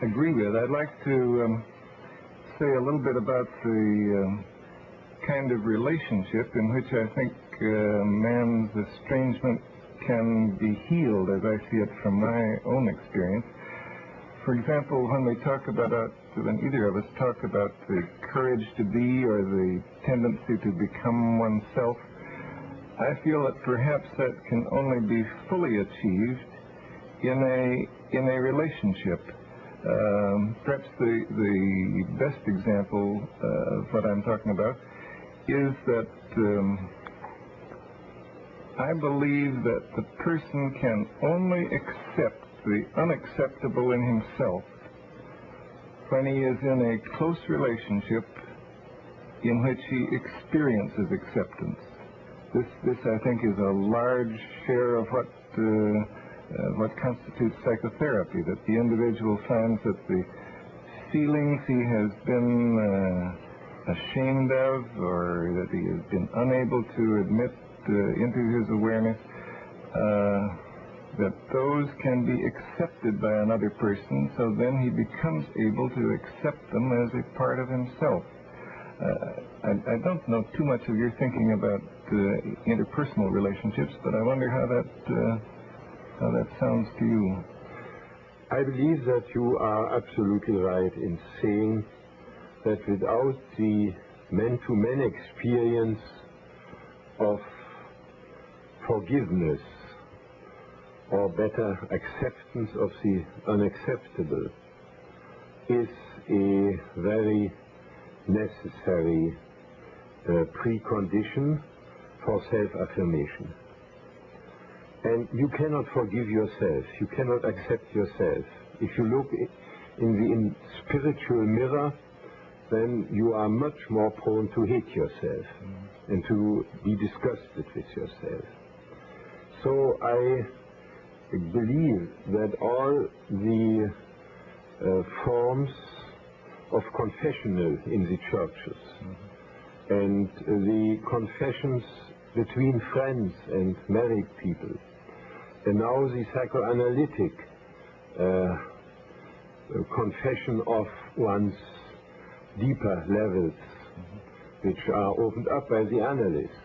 agree with. I'd like to say a little bit about the kind of relationship in which I think man's estrangement can be healed, as I see it from my own experience. For example, when either of us talk about the courage to be or the tendency to become oneself, I feel that perhaps that can only be fully achieved in a relationship. Perhaps the best example of what I'm talking about is that I believe that the person can only accept the unacceptable in himself when he is in a close relationship in which he experiences acceptance. This I think, is a large share of what constitutes psychotherapy, that the individual finds that the feelings he has been ashamed of, or that he has been unable to admit into his awareness, that those can be accepted by another person, so then he becomes able to accept them as a part of himself. I don't know too much of your thinking about interpersonal relationships, but I wonder how that sounds to you. I believe that you are absolutely right in saying that without the man-to-man experience of forgiveness, or better, acceptance of the unacceptable, is a very necessary precondition for self-affirmation. And you cannot forgive yourself, you cannot accept yourself. If you look in the spiritual mirror, then you are much more prone to hate yourself and to be disgusted with yourself. So I believe that all the forms of confessional in the churches and the confessions between friends and married people, and now the psychoanalytic confession of one's deeper levels, which are opened up by the analyst,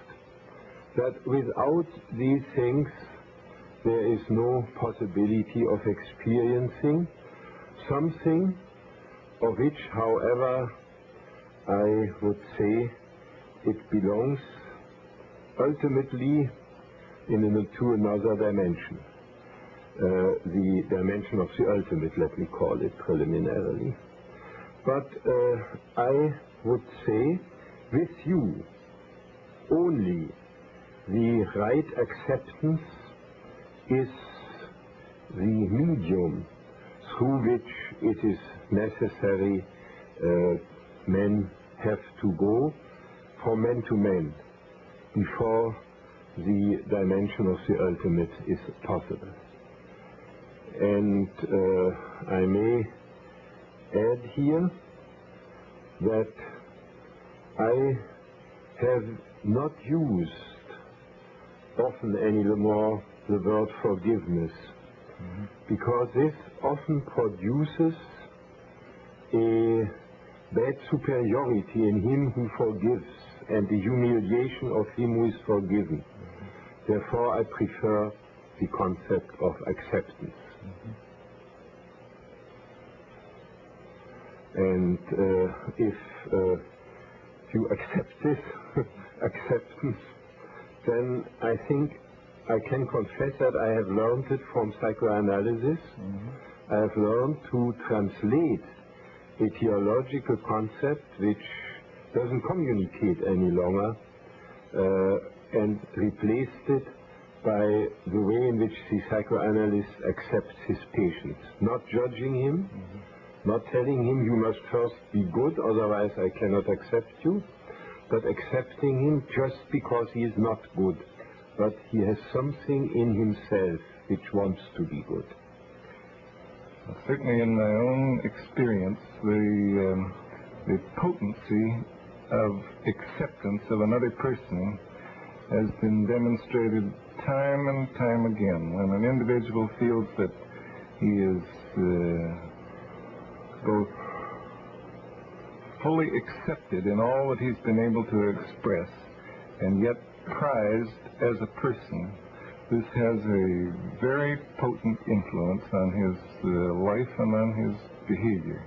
that without these things there is no possibility of experiencing something of which, however, I would say it belongs ultimately to another dimension, the dimension of the ultimate, let me call it preliminarily. But I would say, with you, only the right acceptance is the medium through which it is necessary men have to go from man to man before the dimension of the ultimate is possible. And I may add here that I have not used often anymore the word forgiveness, because this often produces a bad superiority in him who forgives and the humiliation of him who is forgiven. Therefore, I prefer the concept of acceptance. And if you accept this acceptance, then I think I can confess that I have learned it from psychoanalysis. I have learned to translate a theological concept which doesn't communicate any longer, and replaced it by the way in which the psychoanalyst accepts his patient, not judging him, not telling him you must first be good, otherwise I cannot accept you, but accepting him just because he is not good, but he has something in himself which wants to be good. Certainly in my own experience, the potency of acceptance of another person has been demonstrated time and time again. When an individual feels that he is both fully accepted in all that he's been able to express and yet prized as a person, this has a very potent influence on his life and on his behavior.